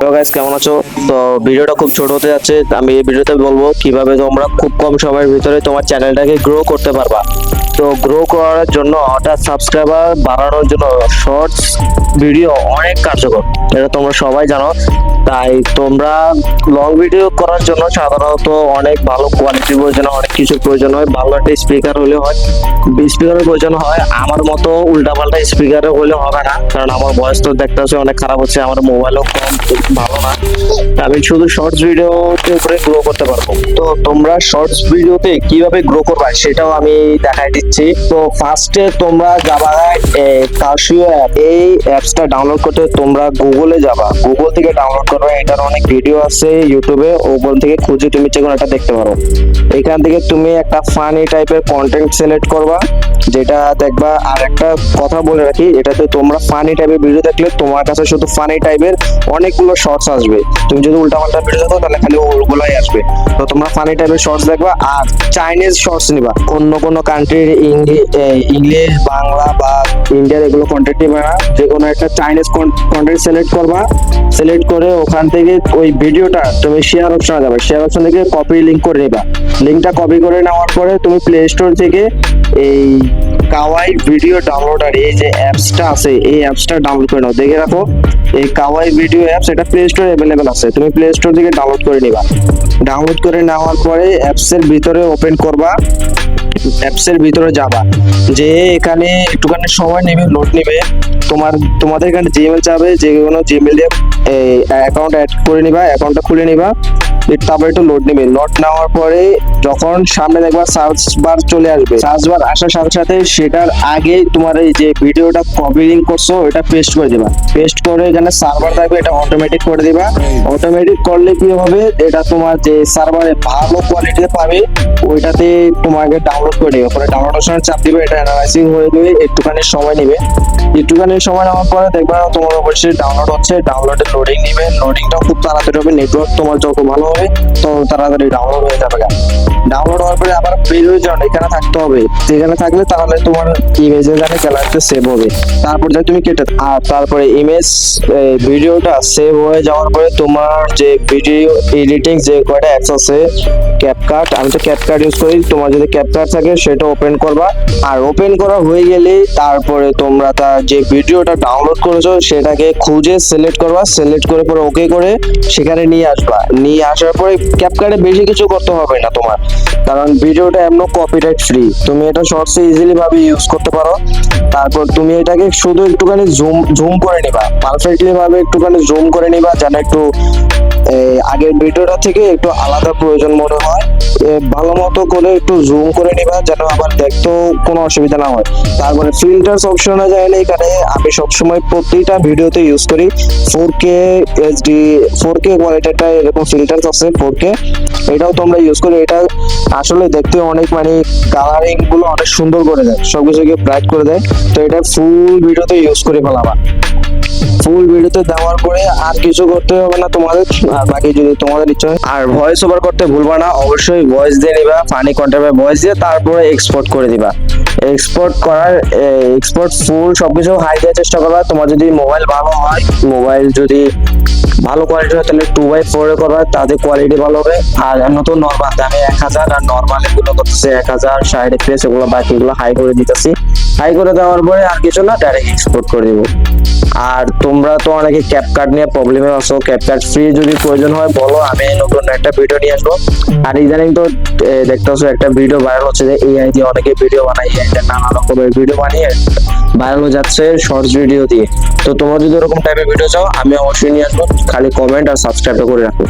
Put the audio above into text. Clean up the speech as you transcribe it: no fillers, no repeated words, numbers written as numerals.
Hello guys, কেমন আছো? তো ভিডিওটা খুব ছোট হতে যাচ্ছে। আমি এই ভিডিওতে বলবো কিভাবে তোমরা খুব কম সময়ের ভিতরে তোমার চ্যানেলটাকে গ্রো করতে পারবা। তো গ্রো করার জন্য অর্থাৎ সাবস্ক্রাইবার বাড়ানোর জন্য শর্টস ভিডিও অনেক কার্যকর, এটা তোমরা সবাই জানো। তাই তোমরা লং ভিডিও করার জন্য সাধারণত অনেক ভালো কোয়ালিটির প্রয়োজন হয়, অনেক কিছুর প্রয়োজন হয়। ভালো একটা স্পিকার হলে হয়, স্পিকারের প্রয়োজন হয়। আমার মতো উল্টাপাল্টা স্পিকার হলে হবে না, কারণ আমার ভয়েস তো দেখতে হচ্ছে অনেক খারাপ হচ্ছে, আমার মোবাইলও কম ভালো না। আমি শুধু শর্টস ভিডিওতে উপরে গ্রো করতে পারবো। তো তোমরা শর্টস ভিডিওতে কিভাবে গ্রো করবা সেটাও আমি দেখাই দিচ্ছি। তো ফার্স্টে তোমরা যাবা কার্সিও অ্যাপ। এই অ্যাপসটা ডাউনলোড করতে তোমরা গুগলে যাবা, গুগল থেকে ডাউনলোড করবা। এটার অনেক ভিডিও আছে ইউটিউবে, ওগুলো থেকে খুঁজে তুমি যে কোনো একটা দেখতে পারো। এখান থেকে তুমি একটা ফানি টাইপের কন্টেন্ট সিলেক্ট করবা, যেটা দেখবা। আর একটা কথা বলে রাখি, এটাতে তোমরা ফানি টাইপের ভিডিও দেখলে তোমার কাছে শুধু ফানি টাইপের অনেকগুলো শর্টস আসবে। তুমি যদি উল্টাপাল্টা ভিডিও দেখো তাহলে খালি ওগুলোই আসবে। তো তোমরা ফানি টাইপের শর্টস দেখবা। আর চাইনিজ শর্টস নিবা, অন্য কোনো কান্ট্রির ইংলিশ, বাংলা বা ইন্ডিয়ার এগুলো কন্টেন্ট নিবা না। যে কোনো একটা চাইনিজ কন্টেন্ট সিলেক্ট করবা। সিলেক্ট করে ওখান থেকে ওই ভিডিওটা তুমি শেয়ার অপশনে যাবে, শেয়ার অপশন থেকে কপি লিঙ্ক করে নিবা। লিঙ্কটা কপি করে নেওয়ার পরে তুমি প্লে স্টোর থেকে এই কাওয়াই ভিডিও ডাউনলোডার, এই যে অ্যাপসটা আছে এই অ্যাপসটা ডাউনলোড করে নাও। দেখে রাখো, এই কাওয়াই ভিডিও অ্যাপস এটা প্লে স্টোরে অ্যাভেলেবেল আছে। তুমি প্লে স্টোর থেকে ডাউনলোড করে নিবা। ডাউনলোড করে নেওয়ার পরে অ্যাপসের ভিতরে ওপেন করবা, অ্যাপসের ভিতরে যাবা। যে এখানে একটুখানি সময় নেবে, লোড নেবে। তোমাদের এখানে জিমেল চাবে, যে কোনো জিমেল দিয়ে অ্যাকাউন্ট অ্যাড করে নিবা, অ্যাকাউন্টটা খুলে নিবা। তারপরে একটু লোড নেবে। লোড নেওয়ার পরে যখন সামনে দেখবা সার্চ বার চলে আসবে, সার্চ বার আসার সাথে সাথে সেটার আগে তোমার এই যে ভিডিওটা কপি লিংক করছো ওটা পেস্ট করে দিবা। পেস্ট করে এখানে সার্ভার থাকবে, এটা অটোমেটিক করে দিবা। অটোমেটিক করলে কি হবে, এটা তোমার যে সার্ভারে ভালো কোয়ালিটিতে পাবে ওইটাতে তোমাকে ডাউনলোড করে নেবে। পরে ডাউনলোড অপশনে চাপ দিবে, এটা অ্যানালাইসিং হয়ে যাবে, একটুখানি সময় নেবে। একটুখানি সময় নেওয়ার পরে দেখবা তোমার অবশ্যই ডাউনলোড হচ্ছে। ডাউনলোডে লোডিং নেবে, লোডিংটা খুব তাড়াতাড়ি হবে। নেটওয়ার্ক তোমার যত ভালো হবে তো তাড়াতাড়ি ডাউনলোড হয়ে যাবে। ডাউনলোড হওয়ার পরে আবার প্লে হয়ে যাবে, এখানে থাকতে হবে। এখানে থাকলে তাহলে তোমার ইমেজের গানে গ্যালারিতে সেভ হবে। তারপর যা তুমি কেটে, আর তারপরে ইমেজ ভিডিওটা সেভ হয়ে যাওয়ার পরে তোমার যে ভিডিও এডিটিং যে কয়টা অ্যাপস আছে, ক্যাপকাট, আমি তো ক্যাপকাট ইউজ করি। তোমার যদি ক্যাপকাট থাকে সেটা ওপেন করবা। আর ওপেন করা হয়ে গেলে তারপরে তোমরা তার যে ভিডিওটা ডাউনলোড করেছো সেটাকে খুঁজে সিলেক্ট করবা। সিলেক্ট করে পরে ওকে করে সেখানে নিয়ে আসবা। নিয়ে আসার পরে ক্যাপকাটে বেশি কিছু করতে হবে না তোমার, কারণ ভিডিওটা এমন কপিরাইট ফ্রি। তুমি এটা শর্টসে ইজিলি ভাবে ইউজ করতে পারো। তারপর তুমি এটাকে শুধু একটুখানি জুম করে নিবা, পারফেক্টলি ভাবে একটুখানি জুম করে নিবা, যেন একটু আগের ভিডিওটা থেকে একটু আলাদা প্রয়োজন মনে হয়। ভালো মতো করে একটু জুম করে নিবা, যেন আবার দেখতেও কোনো অসুবিধা না হয়। তারপরে ফিল্টার্স অপশনে যাইলে এখানে আমি সবসময় প্রতিটা ভিডিওতে ইউজ করি 4K HD 4K কোয়ালিটিটা, এরকম ফিল্টার্স আছে 4K, এটাও তোমরা ইউজ করো। এটা আসলে দেখতে অনেক কালারিং গুলো অনেক সুন্দর করে দেয়, সবকিছুকে ব্রাইট করে দেয়। তো এটা ফুল ভিডিওতে ইউজ করে ফেলাবা। ফুল ভিডিওতে দেওয়ার পরে আর কিছু করতে হবে না তোমাদের। আর বাকি যদি তোমাদের ইচ্ছা হয়, আর ভয়েস ওভার করতে ভুলবা না, অবশ্যই ভয়েস দিয়ে নিবা। ফানি কন্টেন্টে ভয়েস দিয়ে তারপরে এক্সপোর্ট করে দিবা। এক্সপোর্ট করার এক্সপোর্ট ফুল সবকিছু হাই দেওয়ার চেষ্টা করবা। তোমার যদি মোবাইল ভালো হয়, মোবাইল যদি ভালো কোয়ালিটি হয় তাহলে 2x4 এ করবা, তাদের কোয়ালিটি ভালো হবে। আর নতুন নরমাল আমি 1000, আর নরমাল এগুলো করতেছে 1000 60 FPS, এগুলো বাকিগুলো হাই করে দিতেছি। হাই করে দেওয়ার পরে আর কিছু না, ডাইরেক্ট এক্সপোর্ট করে দিব। আর তোমরা তো অনেকে ক্যাপকাট নিয়ে প্রবলেমে আছো, ক্যাপকাট ফ্রি যদি প্রয়োজন হয় বলো, আমি নতুন একটা ভিডিও নিয়ে আসবো। আর ইদানিং তো দেখতেছো একটা ভিডিও ভাইরাল হচ্ছে যে এআই দিয়ে অনেকে ভিডিও বানায়, এআইটা নানা রকমের ভিডিও বানিয়ে ভাইরাল হয়ে যাচ্ছে শর্টস ভিডিও দিয়ে। তো তোমরা যদি এরকম টাইপের ভিডিও চাও আমি অবশ্যই নিয়ে আসবো, খালি কমেন্ট আর সাবস্ক্রাইব করে রাখো।